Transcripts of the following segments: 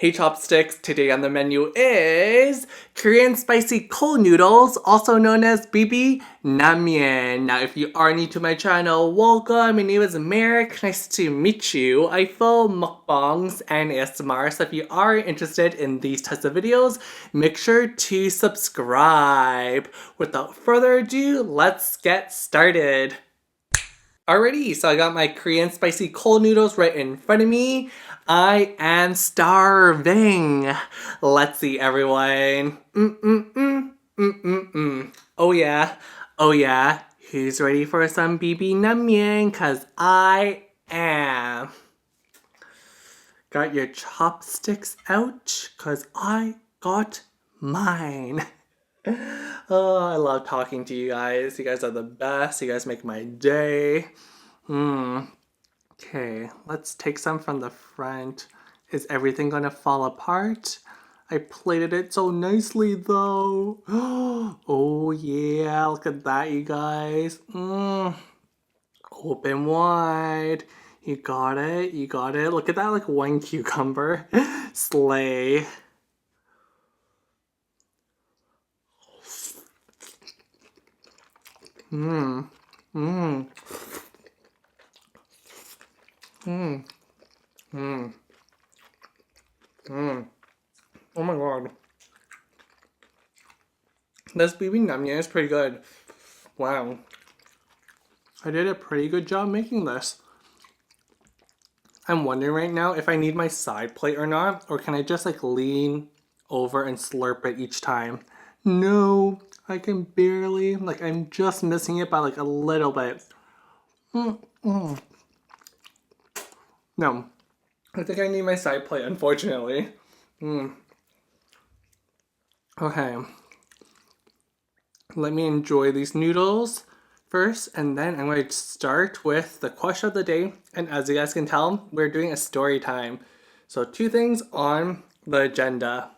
Hey chopsticks, today on the menu is Korean spicy cold noodles, also known as Bibim Naengmyeon. Now if you are new to my channel, welcome, my name is Merrick, nice to meet you. I film mukbangs and ASMR, so if you are interested in these types of videos, make sure to subscribe. Without further ado, let's get started. Alrighty, so I got my Korean spicy cold noodles right in front of me. I am starving. Let's see, everyone. Oh yeah, oh yeah. Who's ready for some Bibim Naengmyeon? Cause I am. Got your chopsticks out? Cause I got mine. Oh, I love talking to you guys. You guys are the best. You guys make my day. Okay, let's take some from the front. Is everything gonna fall apart? I plated it so nicely though. Oh yeah, look at that, you guys. Open wide. You got it, you got it. Look at that, like one cucumber. Slay. Mmm. Mmm. Mmm. Mmm. Mmm. Oh my god. This Bibim Naengmyeon is pretty good. Wow. I did a pretty good job making this. I'm wondering right now if I need my side plate or not, or can I just like lean over and slurp it each time? No, I can barely, like I'm just missing it by like a little bit. No, I think I need my side plate, unfortunately. Okay, let me enjoy these noodles first, and then I'm going to start with the question of the day. And as you guys can tell, we're doing a story time. So two things on the agenda.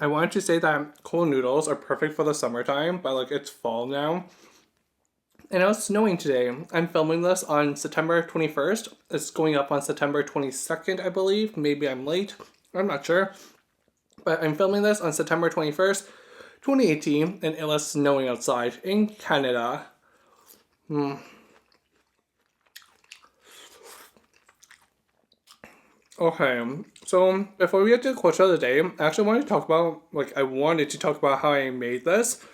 I wanted to say that cold noodles are perfect for the summertime, but like it's fall now. And it was snowing today. I'm filming this on September 21st. It's going up on September 22nd, I believe. Maybe I'm late. I'm not sure. But I'm filming this on September 21st, 2018, and it was snowing outside in Canada. Okay, so before we get to the question of the day, I actually wanted to talk about, I wanted to talk about how I made this.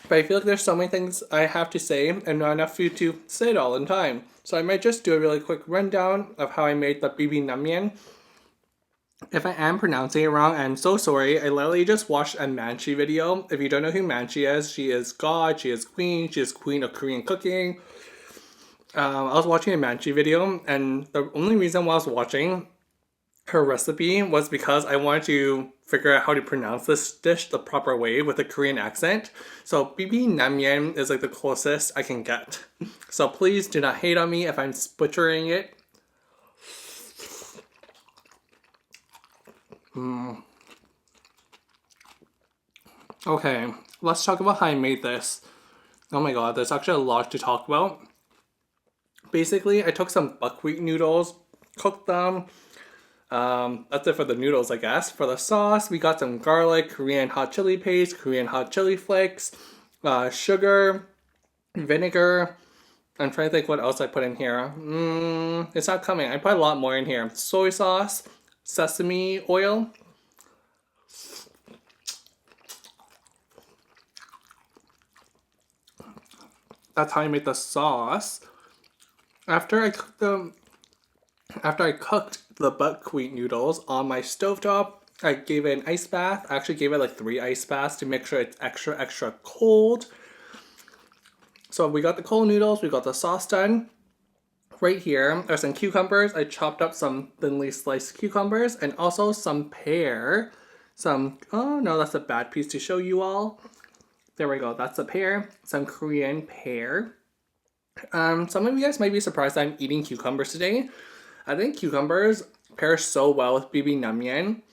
But I feel like there's so many things I have to say and not enough food to say it all in time. So I might just do a really quick rundown of how I made the Bibim Naengmyeon. If I am pronouncing it wrong, I'm so sorry. I literally just watched a Manchi video. If you don't know who Manchi is, she is God, she is queen of Korean cooking. I was watching a Manchi video, and the only reason why I was watching her recipe was because I wanted to figure out how to pronounce this dish the proper way with a Korean accent. So Bibim Naengmyeon is like the closest I can get. So please do not hate on me if I'm butchering it. Okay, let's talk about how I made this. Oh my god, there's actually a lot to talk about. Basically, I took some buckwheat noodles, cooked them. That's it for the noodles, I guess. For the sauce, we got some garlic, Korean hot chili paste, Korean hot chili flakes, sugar, vinegar. I'm trying to think what else I put in here. It's not coming. I put a lot more in here. Soy sauce, sesame oil. That's how I made the sauce. After I cooked the buckwheat noodles on my stovetop, I gave it an ice bath. I actually gave it like 3 ice baths to make sure it's extra cold. So we got the cold noodles, we got the sauce done. Right here are some cucumbers. I chopped up some thinly sliced cucumbers and also some pear. Oh no, that's a bad piece to show you all. There we go, that's a pear. Some Korean pear. Some of you guys might be surprised that I'm eating cucumbers today. I think cucumbers pairs so well with Bibim Naengmyeon.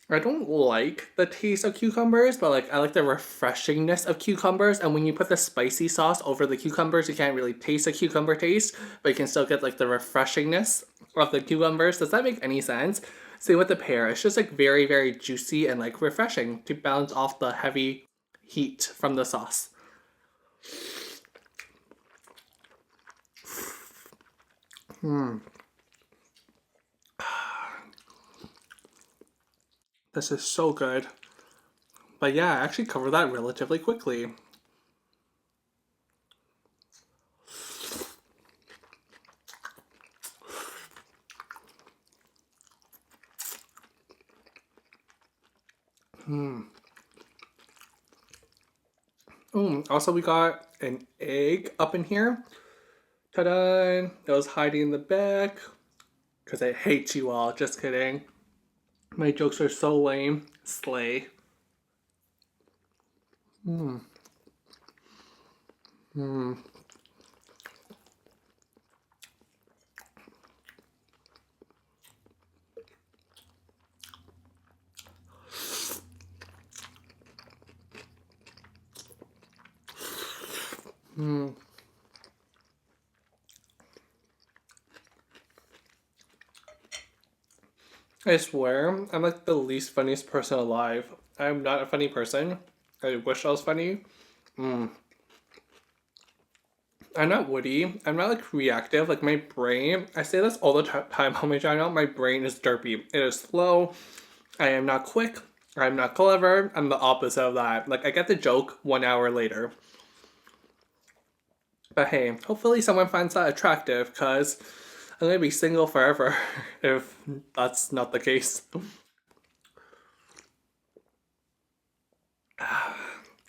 I don't like the taste of cucumbers, but like I like the refreshingness of cucumbers. And when you put the spicy sauce over the cucumbers, you can't really taste the cucumber taste, but you can still get like the refreshingness of the cucumbers. Does that make any sense? Same with the pear. It's just like very, very juicy and like refreshing to balance off the heavy heat from the sauce. This is so good. But yeah, I actually covered that relatively quickly. Also, we got an egg up in here. Ta-da! It was hiding in the back. Because I hate you all. Just kidding. My jokes are so lame. Slay. I swear, I'm like the least funniest person alive. I'm not a funny person. I wish I was funny. I'm not witty. I'm not like reactive. Like my brain, I say this all the time on my channel, my brain is derpy. It is slow. I am not quick. I'm not clever. I'm the opposite of that. Like I get the joke 1 hour later. But hey, hopefully someone finds that attractive because I'm gonna be single forever if that's not the case.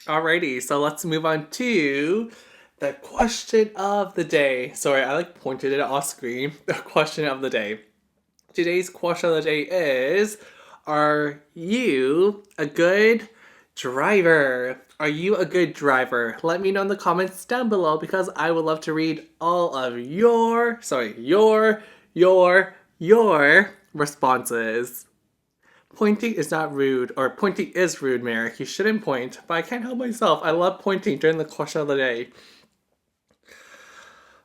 Alrighty, so let's move on to the question of the day. Sorry, I like pointed it off screen. The question of the day. Today's question of the day is, are you a good driver? Are you a good driver? Let me know in the comments down below because I would love to read all of your responses. Pointing is not rude, or pointing is rude, Merrick. You shouldn't point, but I can't help myself. I love pointing during the question of the day.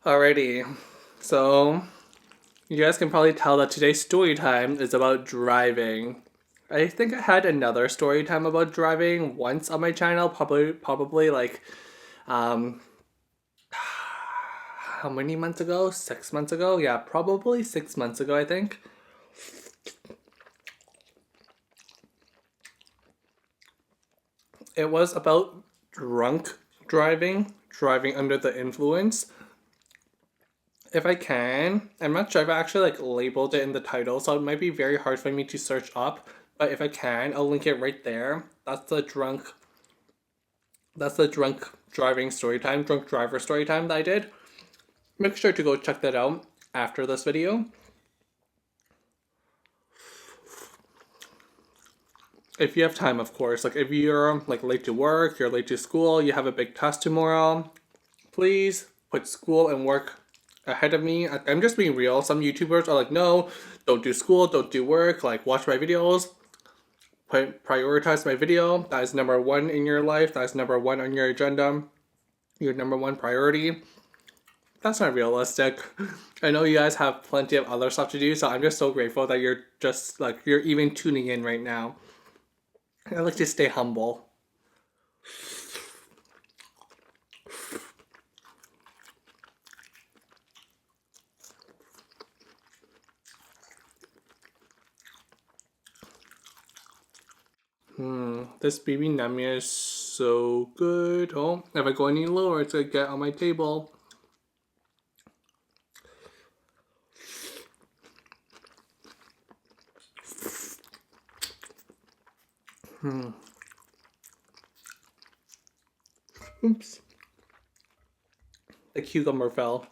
Alrighty, so you guys can probably tell that today's story time is about driving. I think I had another story time about driving once on my channel, probably like, how many months ago? 6 months ago? Yeah, probably 6 months ago, I think. It was about drunk driving under the influence. If I can, I'm not sure if I actually like labeled it in the title, so it might be very hard for me to search up. But if I can, I'll link it right there. That's the drunk driving story time, drunk driver story time that I did. Make sure to go check that out after this video. If you have time, of course. Like if you're like late to work, you're late to school, you have a big test tomorrow, please put school and work ahead of me. I'm just being real. Some YouTubers are like, no, don't do school, don't do work, like watch my videos. Prioritize my video. That is number one in your life. That is number one on your agenda. Your number one priority. That's not realistic. I know you guys have plenty of other stuff to do, so I'm just so grateful that you're just like, you're even tuning in right now. I like to stay humble. This Bibim Naengmyeon is so good. Oh, if I go any lower, it's gonna get on my table. Oops. The cucumber fell.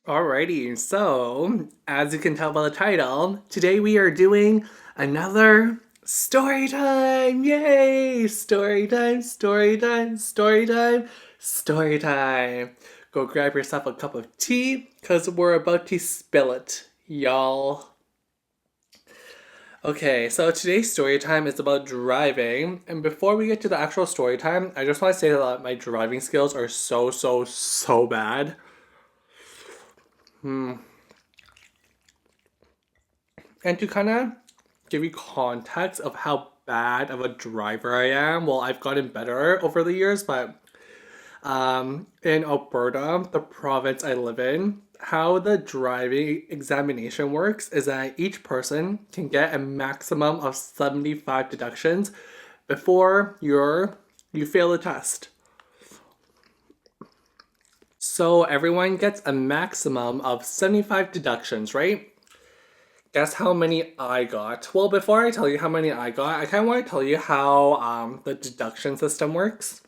Alrighty, so as you can tell by the title, today we are doing another story time! Yay! Story time, story time, story time, story time. Go grab yourself a cup of tea, because we're about to spill it, y'all. Okay, so today's story time is about driving, and before we get to the actual story time, I just want to say that my driving skills are so bad. And to kind of give you context of how bad of a driver I am, well, I've gotten better over the years, but in Alberta, the province I live in, how the driving examination works is that each person can get a maximum of 75 deductions before you fail the test. So everyone gets a maximum of 75 deductions, right? Guess how many I got? Well, before I tell you how many I got, I kind of want to tell you how the deduction system works.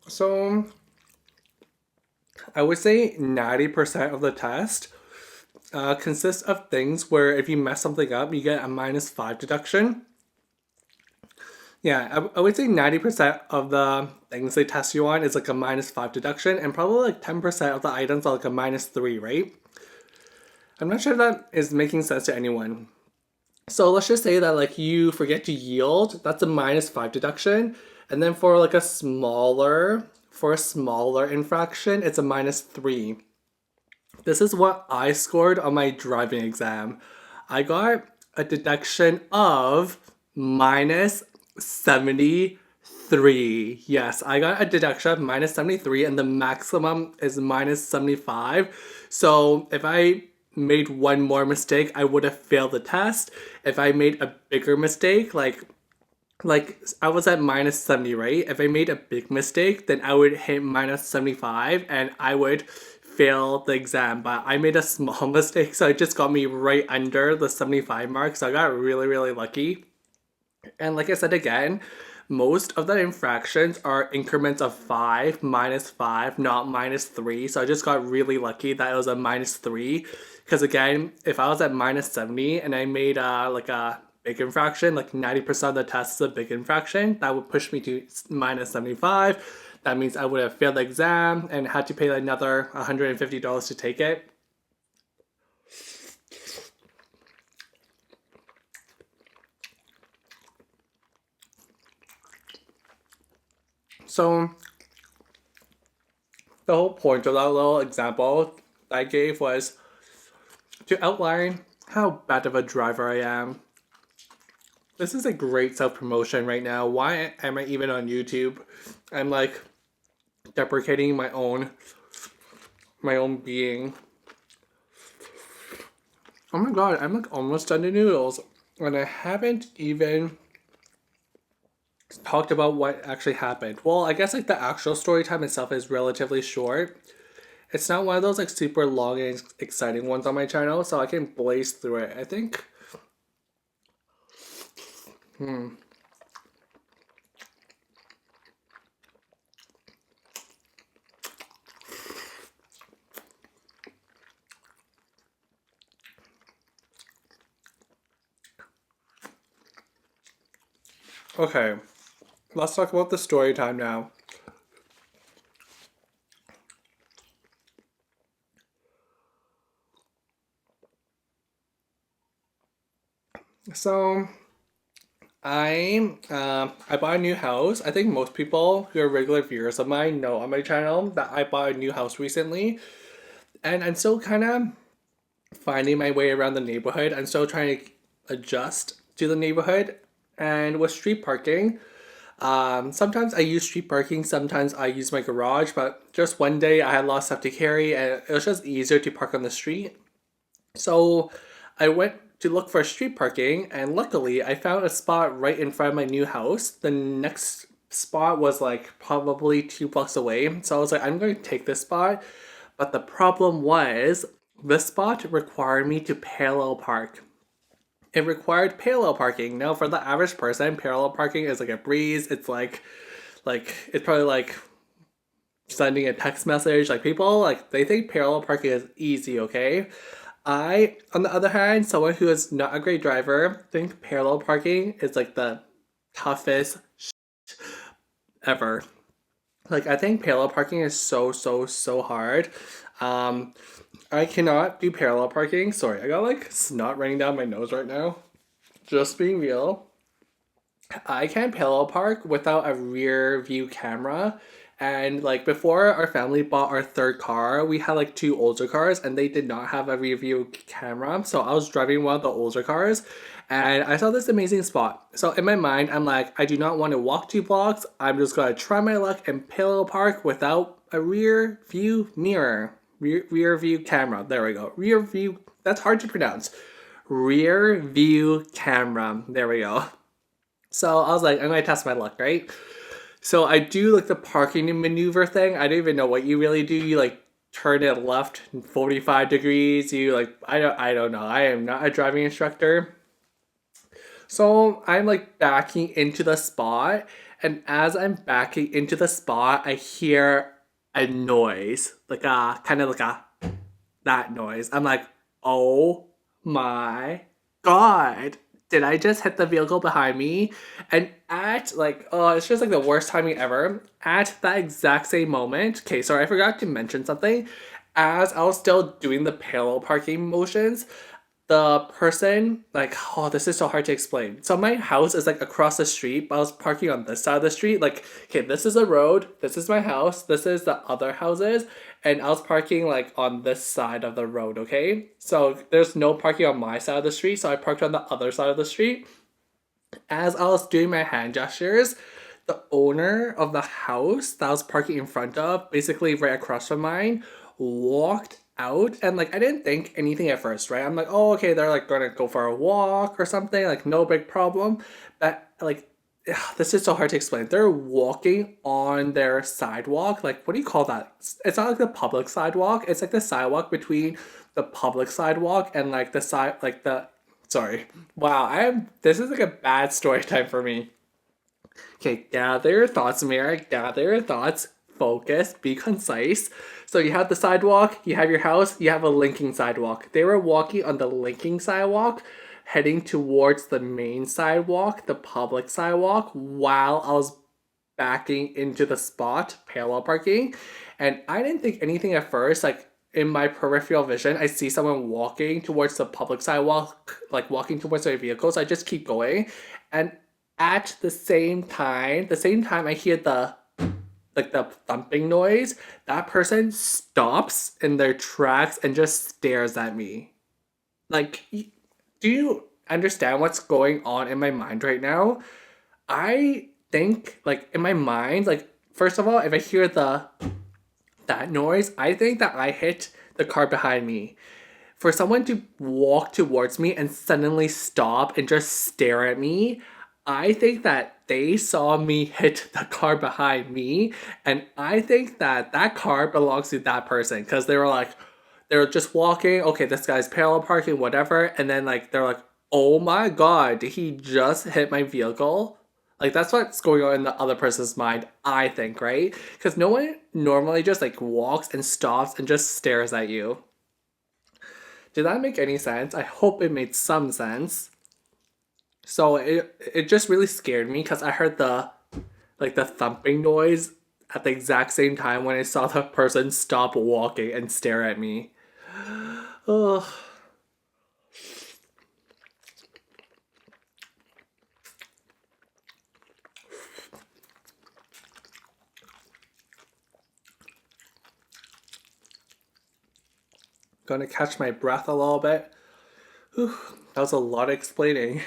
So, I would say 90% of the test consists of things where if you mess something up, you get a -5 deduction. Yeah, I would say 90% of the things they test you on is like a -5 deduction, and probably like 10% of the items are like a -3, right? I'm not sure if that is making sense to anyone. So let's just say that like you forget to yield, that's a -5 deduction. And then for like for a smaller infraction, it's a -3. This is what I scored on my driving exam. I got a deduction of -73. Yes, I got a deduction of -73 and the maximum is -75. So if I made one more mistake, I would have failed the test. If I made a bigger mistake, like I was at -70, right? If I made a big mistake, then I would hit -75 and I would fail the exam. But I made a small mistake, so it just got me right under the 75 mark. So I got really lucky. And like I said again, most of the infractions are increments of 5, -5, not -3. So I just got really lucky that it was a -3. Because again, if I was at -70 and I made like a big infraction, like 90% of the test is a big infraction, that would push me to -75. That means I would have failed the exam and had to pay another $150 to take it. So the whole point of that little example I gave was to outline how bad of a driver I am. This is a great self-promotion right now. Why am I even on YouTube? I'm like deprecating my own being. Oh my god, I'm like almost done the noodles. And I haven't even talked about what actually happened. Well, I guess like the actual story time itself is relatively short. It's not one of those like super long and exciting ones on my channel, so I can blaze through it. I think. Okay, let's talk about the story time now. So, I bought a new house. I think most people who are regular viewers of mine know on my channel that I bought a new house recently, and I'm still kind of finding my way around the neighborhood. I'm still trying to adjust to the neighborhood, and with street parking, sometimes I use street parking, sometimes I use my garage. But just one day I had a lot of stuff to carry, and it was just easier to park on the street. So I went to look for street parking, and luckily I found a spot right in front of my new house. The next spot was like probably 2 blocks away. So I was like, I'm going to take this spot. But the problem was this spot required me to parallel park. It required parallel parking. Now, for the average person, parallel parking is like a breeze. It's like it's probably like sending a text message. Like people like they think parallel parking is easy. Okay, I, on the other hand, someone who is not a great driver, think parallel parking is like the toughest ever. Like I think parallel parking is so hard. Um, I cannot do parallel parking. Sorry, I got like snot running down my nose right now. Just being real. I can't parallel park without a rear view camera. And like before our family bought our third car, we had like two older cars and they did not have a rear view camera. So I was driving one of the older cars and I saw this amazing spot. So in my mind, I'm like, I do not want to walk 2 blocks. I'm just gonna try my luck and parallel park without a rear view mirror. Rear view camera. There we go. Rear view. That's hard to pronounce. Rear view camera. There we go. So I was like, I'm gonna test my luck, right? So I do like the parking maneuver thing. I don't even know what you really do. You like turn it left 45 degrees. You like I don't know. I am not a driving instructor. So I'm like backing into the spot, and as I'm backing into the spot, I hear a noise, like a kind of like a that noise. I'm like, oh my god. Did I just hit the vehicle behind me? And at like, oh, it's just like the worst timing ever. At that exact same moment, okay, sorry, I forgot to mention something. As I was still doing the parallel parking motions, the person, like, oh, this is so hard to explain. So my house is like across the street, but I was parking on this side of the street. Like, okay, this is a road, this is my house, this is the other houses, and I was parking like on this side of the road, okay? So there's no parking on my side of the street, so I parked on the other side of the street. As I was doing my hand gestures, the owner of the house that I was parking in front of, basically right across from mine, walked out and like I didn't think anything at first, right? I'm like, oh okay, they're like gonna go for a walk or something, like no big problem. But like this is so hard to explain. They're walking on their sidewalk. Like what do you call that? It's not like the public sidewalk. It's like the sidewalk between the public sidewalk and like the side like the sorry. Wow, I am this is like a bad story time for me. Okay, gather your thoughts, Merrick. Gather your thoughts. Focus. Be concise. So you have the sidewalk, you have your house, you have a linking sidewalk. They were walking on the linking sidewalk, heading towards the main sidewalk, the public sidewalk, while I was backing into the spot, parallel parking. And I didn't think anything at first. Like in my peripheral vision, I see someone walking towards the public sidewalk, like walking towards their vehicle. So I just keep going. And at the same time I hear the like the thumping noise, that person stops in their tracks and just stares at me. Like, do you understand what's going on in my mind right now? I think, like, in my mind, like, first of all, if I hear that noise, I think that I hit the car behind me. For someone to walk towards me and suddenly stop and just stare at me, I think that they saw me hit the car behind me, and I think that that car belongs to that person because they were like, they were just walking. Okay, this guy's parallel parking, whatever, and then like they're like, "Oh my god, did he just hit my vehicle?" Like that's what's going on in the other person's mind, I think, right? Because no one normally just like walks and stops and just stares at you. Did that make any sense? I hope it made some sense. So it just really scared me because I heard the like the thumping noise at the exact same time when I saw the person stop walking and stare at me. Ugh. Gonna catch my breath a little bit. Whew, that was a lot of explaining.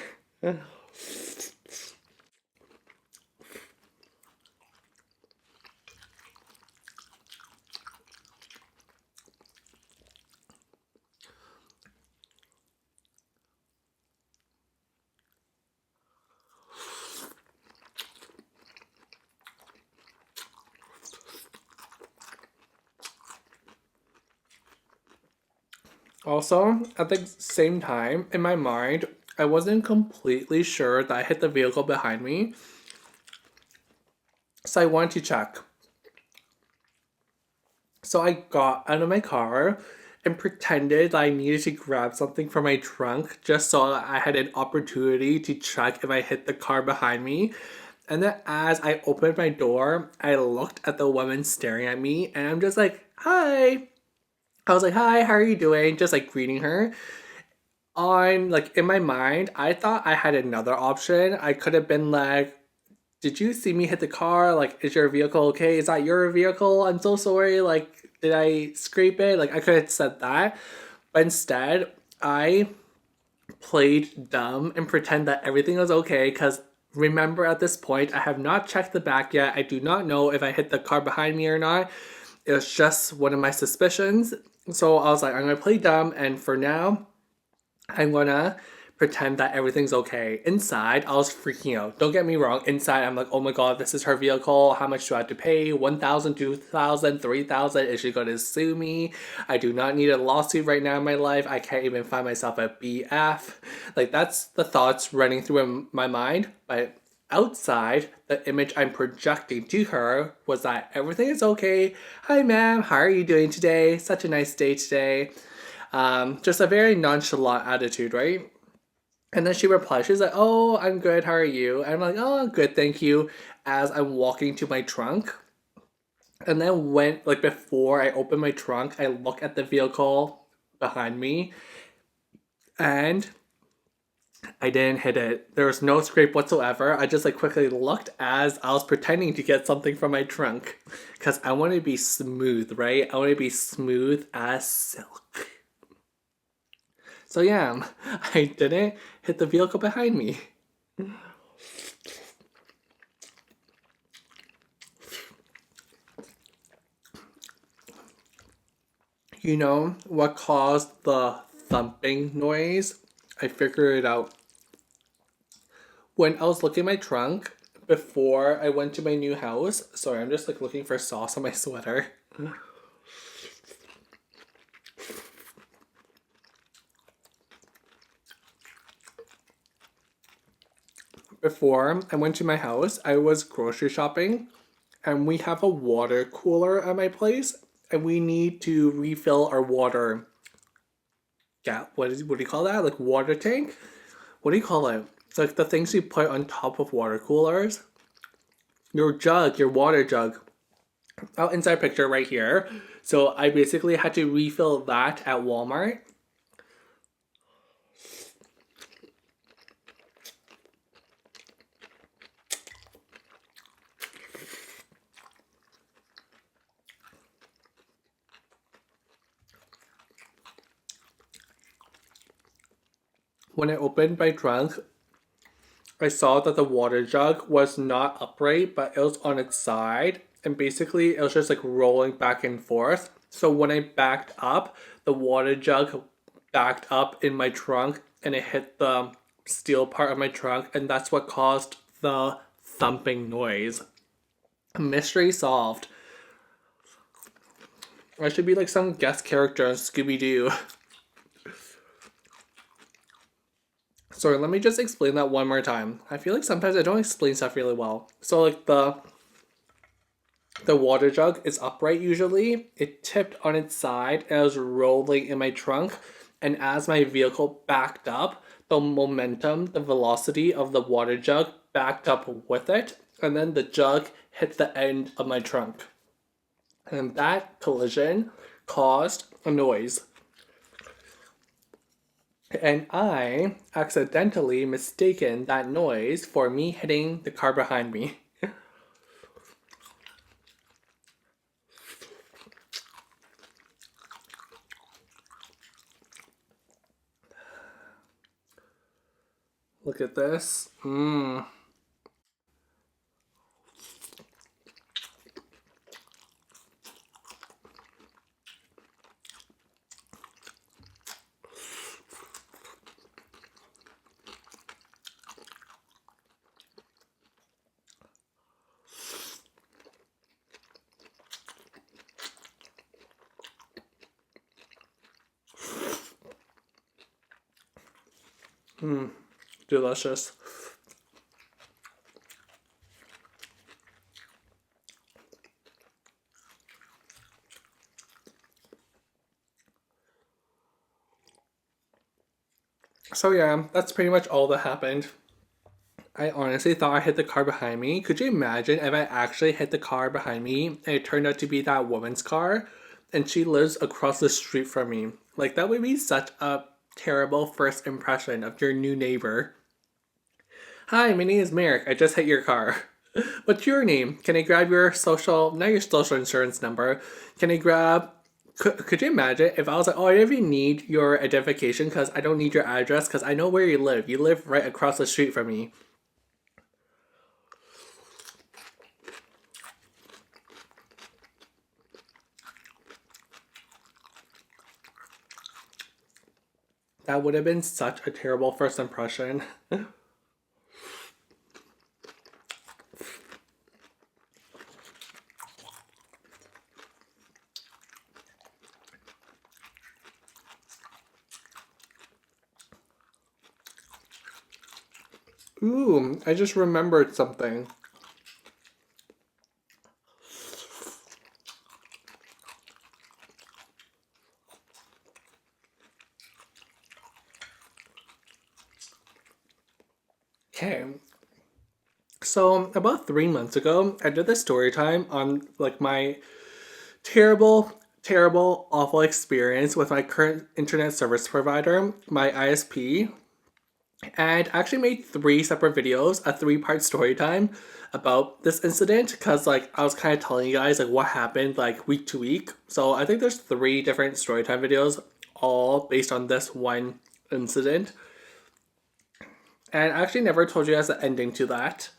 Also, at the same time, in my mind, I wasn't completely sure that I hit the vehicle behind me. So I wanted to check. So I got out of my car and pretended that I needed to grab something from my trunk just so I had an opportunity to check if I hit the car behind me. And then as I opened my door, I looked at the woman staring at me and I'm just like, hi. I was like, hi, how are you doing? Just like greeting her. On like in my mind, I thought I had another option. I could have been like, did you see me hit the car? Like, is your vehicle okay? Is that your vehicle? I'm so sorry. Like, did I scrape it? Like, I could have said that. But instead, I played dumb and pretend that everything was okay because remember at this point, I have not checked the back yet. I do not know if I hit the car behind me or not. It was just one of my suspicions. So I was like, I'm gonna play dumb, and for now, I'm gonna pretend that everything's okay. Inside, I was freaking out. Don't get me wrong. Inside, I'm like, oh my god, this is her vehicle. How much do I have to pay? 1,000, 2,000, 3,000. Is she gonna sue me? I do not need a lawsuit right now in my life. I can't even find myself a BF. Like, that's the thoughts running through my mind. But outside, the image I'm projecting to her was that everything is okay. Hi, ma'am. How are you doing today? Such a nice day today. Just a very nonchalant attitude, right? And then she replies, she's like, oh, I'm good, how are you? And I'm like, oh, I'm good, thank you. As I'm walking to my trunk. And then when, like, before I open my trunk, I look at the vehicle behind me and I didn't hit it. There was no scrape whatsoever. I just, like, quickly looked as I was pretending to get something from my trunk. Because I want to be smooth, right? I want to be smooth as silk. So yeah, I didn't hit the vehicle behind me. You know what caused the thumping noise? I figured it out. When I was looking at my trunk before I went to my new house, sorry, I'm just like looking for sauce on my sweater. Before I went to my house, I was grocery shopping and we have a water cooler at my place and we need to refill our water. Yeah, what do you call that? Like water tank? What do you call it? It's like the things you put on top of water coolers. Your jug, your water jug. Oh, inside picture right here. So I basically had to refill that at Walmart. When I opened my trunk, I saw that the water jug was not upright, but it was on its side. And basically, it was just like rolling back and forth. So when I backed up, the water jug backed up in my trunk and it hit the steel part of my trunk. And that's what caused the thumping noise. Mystery solved. I should be like some guest character on Scooby Doo. Sorry, let me just explain that one more time. I feel like sometimes I don't explain stuff really well. So like the water jug is upright usually. It tipped on its side and I was rolling in my trunk. And as my vehicle backed up, the momentum, the velocity of the water jug backed up with it. And then the jug hit the end of my trunk. And that collision caused a noise. And I accidentally mistaken that noise for me hitting the car behind me. Look at this. Mmm. Delicious. So yeah, that's pretty much all that happened. I honestly thought I hit the car behind me. Could you imagine if I actually hit the car behind me and it turned out to be that woman's car and she lives across the street from me? Like, that would be such a terrible first impression of your new neighbor. Hi, my name is Merrick. I just hit your car. What's your name? Can I grab your social, not your social insurance number? Can I grab, could you imagine if I was like, oh, I don't even need your identification because I don't need your address because I know where you live. You live right across the street from me. That would have been such a terrible first impression. Ooh, I just remembered something. Okay. So about 3 months ago, I did this story time on like my terrible, awful experience with my current internet service provider, my ISP, and actually made three separate videos, a three-part story time about this incident because like I was kind of telling you guys like what happened like week to week. So I think there's three different story time videos all based on this one incident. And I actually never told you guys the ending to that.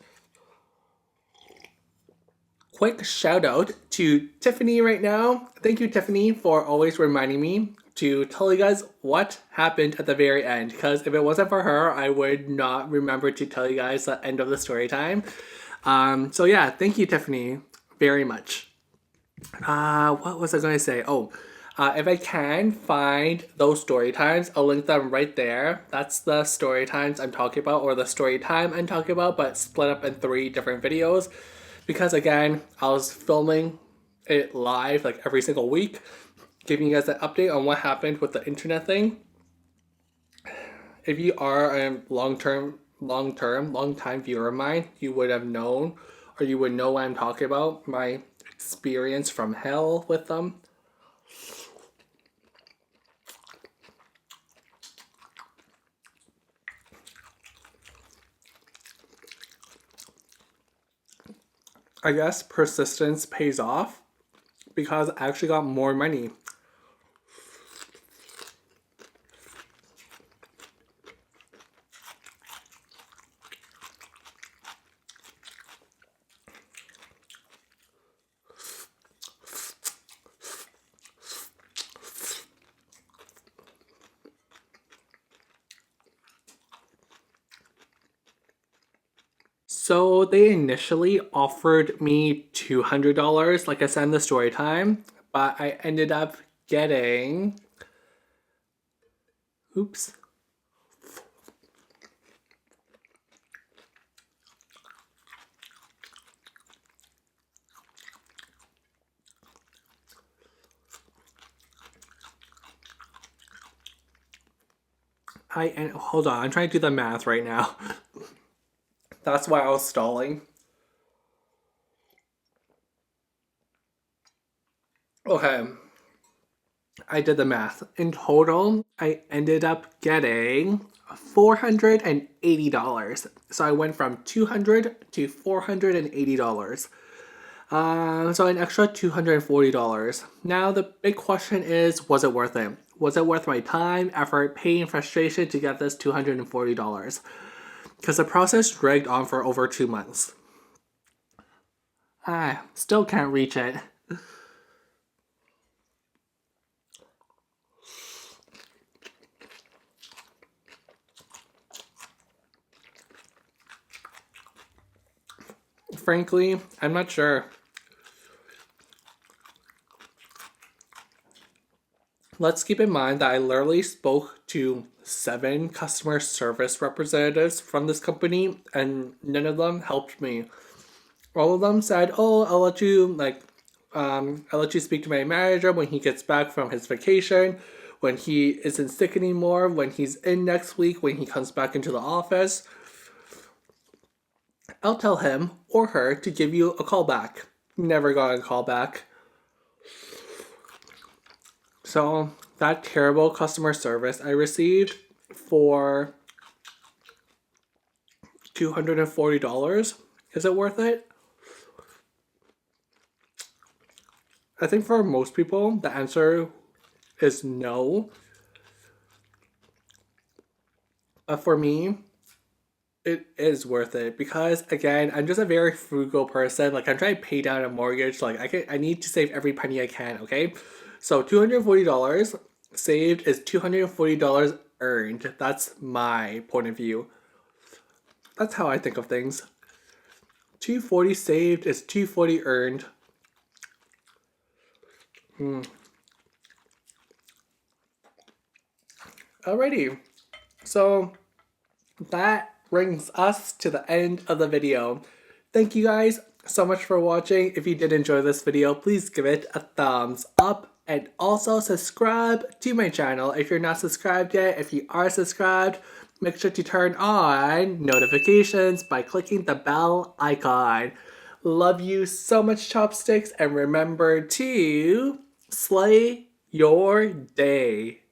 Quick shout out to Tiffany right now. Thank you, Tiffany, for always reminding me to tell you guys what happened at the very end. Because if it wasn't for her, I would not remember to tell you guys the end of the story time. So yeah, thank you, Tiffany, very much. What was I going to say? Oh, if I can find those story times, I'll link them right there. That's the story times I'm talking about, or the story time I'm talking about, but split up in three different videos. Because again, I was filming it live like every single week, giving you guys an update on what happened with the internet thing. If you are a long time viewer of mine, you would have known, or you would know what I'm talking about, my experience from hell with them. I guess persistence pays off because I actually got more money. So they initially offered me $200, like I said in the story time, but I ended up getting, oops. Hold on, I'm trying to do the math right now. That's why I was stalling. Okay, I did the math. In total, I ended up getting $480. So I went from $200 to $480. So an extra $240. Now the big question is, was it worth it? Was it worth my time, effort, pain, frustration to get this $240? Because the process dragged on for over 2 months. Still can't reach it. Frankly, I'm not sure. Let's keep in mind that I literally spoke to 7 customer service representatives from this company, and none of them helped me. All of them said, "Oh, I'll let you I'll let you speak to my manager when he gets back from his vacation, when he isn't sick anymore, when he's in next week, when he comes back into the office. I'll tell him or her to give you a call back." Never got a call back. So that terrible customer service I received for $240, is it worth it? I think for most people, the answer is no. But for me, it is worth it because, again, I'm just a very frugal person. Like, I'm trying to pay down a mortgage. Like, I need to save every penny I can, okay? So $240 saved is $240 earned. That's my point of view. That's how I think of things. $240 saved is $240 earned. Alrighty. So that brings us to the end of the video. Thank you guys so much for watching. If you did enjoy this video, please give it a thumbs up. And also subscribe to my channel if you're not subscribed yet. If you are subscribed, make sure to turn on notifications by clicking the bell icon. Love you so much, chopsticks, and remember to slay your day.